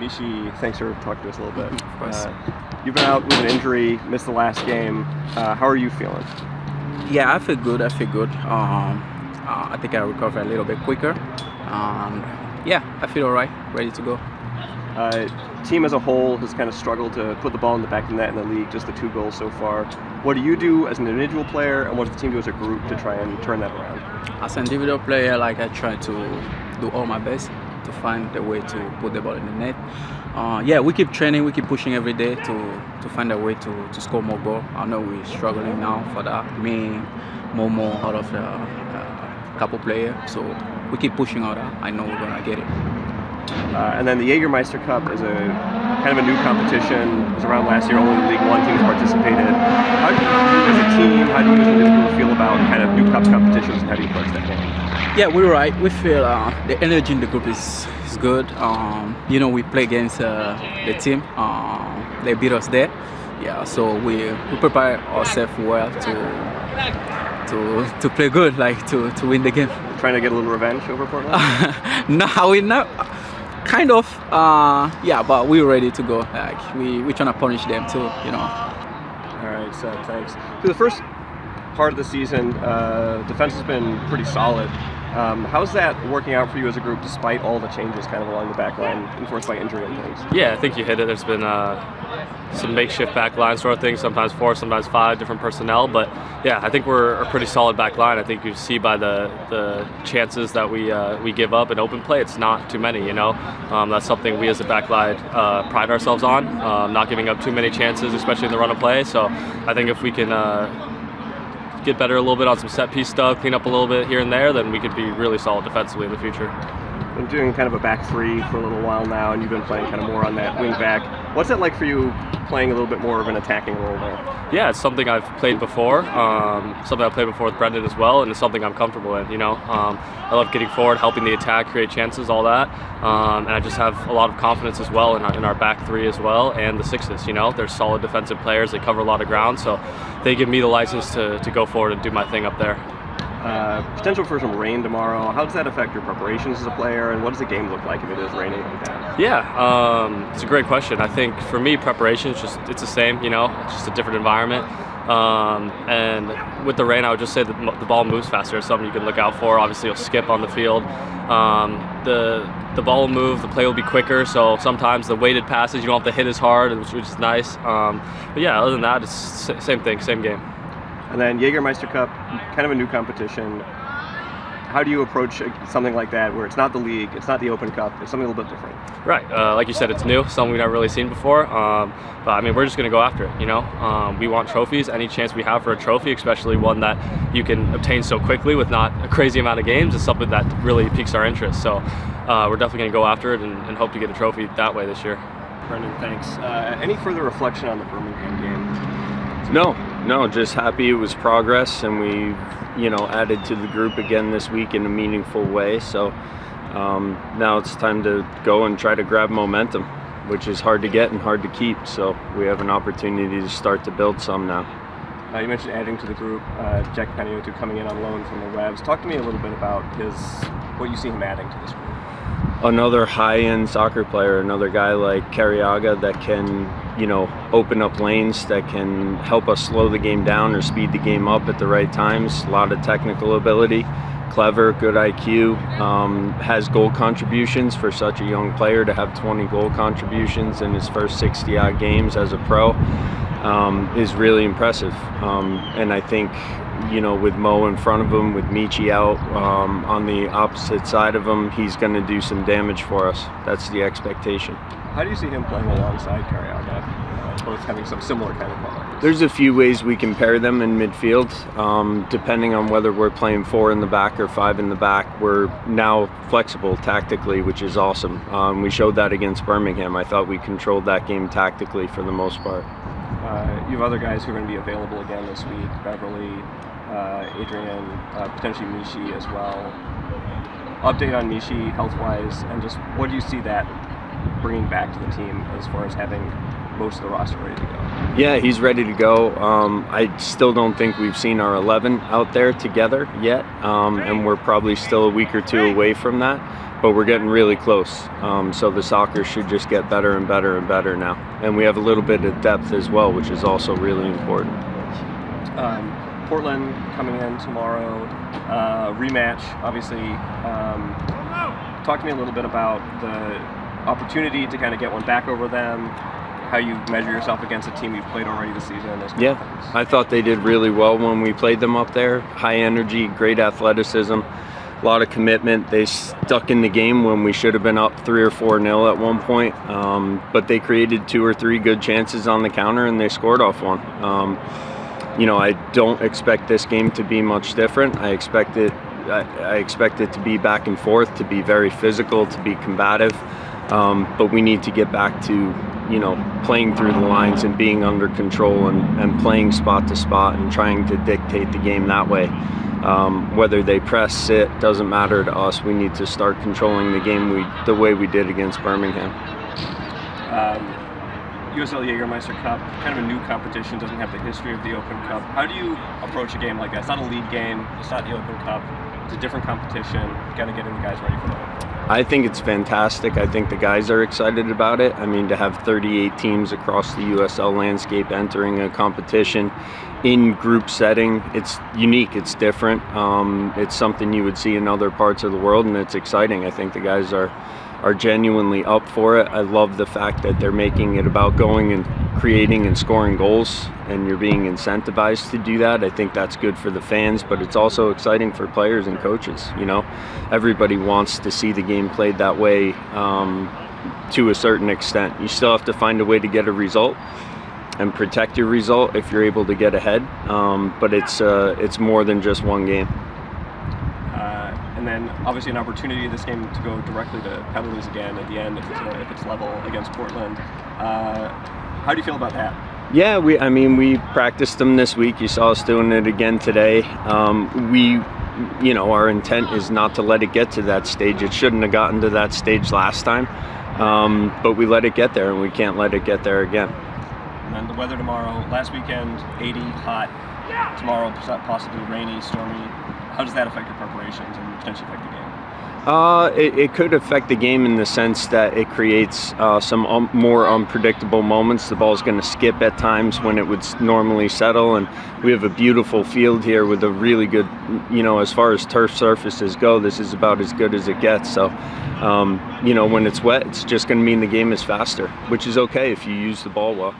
Michee, thanks for talking to us a little bit. Of course. You've been out with an injury, missed the last game. How are you feeling? Yeah, I feel good. I think I recover a little bit quicker. Yeah, I feel all right, ready to go. Team as a whole has kind of struggled to put the ball in the back of the net in the league, just the 2 goals so far. What do you do as an individual player, and what does the team do as a group to try and turn that around? As an individual player, I try to do all my best to find a way to put the ball in the net. Yeah, we keep training, we keep pushing every day to find a way to score more goals. I know we're struggling now for that. Me, Momo, out of a couple players, so we keep pushing out that. I know we're gonna get it. And then the Jägermeister Cup is a kind of a new competition. It was around last year, only League One teams participated. How do you as a team, how do you as an individual feel about kind of new cup competitions, and how do you approach that game? Yeah, we're right. We feel the energy in the group is good. You know, we play against the team. They beat us there. Yeah, so we prepare ourselves well to play good, to win the game. Trying to get a little revenge over Portland? No, we not. Kind of. Yeah, but we're ready to go. We're trying to punish them too. You know. All right, so thanks. For the first part of the season, defense has been pretty solid. How's that working out for you as a group, despite all the changes kind of along the back line, enforced by injury and things? Yeah, I think you hit it. There's been some makeshift back line sort of things, sometimes 4, sometimes 5 different personnel. But yeah, I think we're a pretty solid back line. I think you see by the chances that we give up in open play, it's not too many, you know. That's something we as a back line pride ourselves on, not giving up too many chances, especially in the run of play. So I think if we can get better a little bit on some set piece stuff, clean up a little bit here and there, then we could be really solid defensively in the future. Been doing kind of a back 3 for a little while now, and you've been playing kind of more on that wing back. What's it like for you playing a little bit more of an attacking role there? Yeah, it's something I've played before, something I've played before with Brendan as well, and it's something I'm comfortable in, you know. I love getting forward, helping the attack, create chances, all that, and I just have a lot of confidence as well in our back 3 as well, and the 6s, you know. They're solid defensive players, they cover a lot of ground, so they give me the license to go forward and do my thing up there. Potential for some rain tomorrow. How does that affect your preparations as a player, and what does the game look like if it is raining like that? Yeah, it's a great question. I think for me, preparation is it's the same, you know, it's just a different environment. And with the rain, I would just say that the ball moves faster. It's something you can look out for. Obviously, you'll skip on the field. The ball will move, the play will be quicker, so sometimes the weighted passes, you don't have to hit as hard, which is nice. But yeah, other than that, it's same thing, same game. And then Jägermeister Cup, kind of a new competition. How do you approach something like that where it's not the league, it's not the Open Cup, it's something a little bit different? Right, like you said, it's new, something we've not really seen before. But I mean, we're just going to go after it, you know. We want trophies, any chance we have for a trophy, especially one that you can obtain so quickly with not a crazy amount of games, is something that really piques our interest. So we're definitely going to go after it and hope to get a trophy that way this year. Brendan, thanks. Any further reflection on the Birmingham game? No, just happy it was progress, and we, you know, added to the group again this week in a meaningful way. So now it's time to go and try to grab momentum, which is hard to get and hard to keep. So we have an opportunity to start to build some now. You mentioned adding to the group, Jack Peniotu coming in on loan from the Revs. Talk to me a little bit about what you see him adding to this group. Another high-end soccer player, another guy like Carriaga that can, you know, open up lanes, that can help us slow the game down or speed the game up at the right times. A lot of technical ability, clever, good IQ, has goal contributions for such a young player to have 20 goal contributions in his first 60-odd games as a pro is really impressive. And I think, you know, with Mo in front of him, with Michee out on the opposite side of him, he's going to do some damage for us. That's the expectation. How do you see him playing alongside Carriaga, both having some similar kind of qualities? There's a few ways we can pair them in midfield, depending on whether we're playing 4 in the back or 5 in the back. We're now flexible tactically, which is awesome. We showed that against Birmingham. I thought we controlled that game tactically for the most part. You have other guys who are going to be available again this week, Beverly, Adrian, potentially Michee as well. Update on Michee health-wise, and just what do you see that bringing back to the team as far as having most of the roster ready to go? Yeah, he's ready to go. I still don't think we've seen our 11 out there together yet, and we're probably still a week or two away from that, but we're getting really close. So the soccer should just get better and better and better now. And we have a little bit of depth as well, which is also really important. Portland coming in tomorrow, rematch, obviously. Talk to me a little bit about the opportunity to kind of get one back over them, how you measure yourself against a team you've played already this season. Yeah, I thought they did really well when we played them up there. High energy, great athleticism, a lot of commitment. They stuck in the game when we should have been up 3 or 4-0 at one point, but they created 2 or 3 good chances on the counter and they scored off one. I don't expect this game to be much different. I expect it to be back and forth, to be very physical, to be combative, but we need to get back to playing through the lines and being under control and playing spot to spot and trying to dictate the game that way. Whether they press, sit, doesn't matter to us. We need to start controlling the game the way we did against Birmingham. USL Jägermeister Cup, kind of a new competition, doesn't have the history of the Open Cup. How do you approach a game like that? It's not a league game, it's not the Open Cup, it's a different competition. You got to get the guys ready for that. I think it's fantastic. I think the guys are excited about it. I mean, to have 38 teams across the USL landscape entering a competition in group setting, it's unique, it's different. It's something you would see in other parts of the world, and it's exciting. I think the guys are genuinely up for it. I love the fact that they're making it about going and creating and scoring goals, and you're being incentivized to do that. I think that's good for the fans, but it's also exciting for players and coaches. Everybody wants to see the game played that way to a certain extent. You still have to find a way to get a result and protect your result if you're able to get ahead, but it's more than just one game. And then obviously an opportunity this game to go directly to penalties again at the end if it's level against Portland. How do you feel about that? Yeah, we practiced them this week. You saw us doing it again today. Our intent is not to let it get to that stage. It shouldn't have gotten to that stage last time, but we let it get there, and we can't let it get there again. And then the weather tomorrow. Last weekend, 80, hot. Tomorrow, possibly rainy, stormy. How does that affect your preparations and potentially affect the game? It could affect the game in the sense that it creates some more unpredictable moments. The ball's going to skip at times when it would normally settle, and we have a beautiful field here with a really good, as far as turf surfaces go, this is about as good as it gets. So, when it's wet, it's just going to mean the game is faster, which is okay if you use the ball well.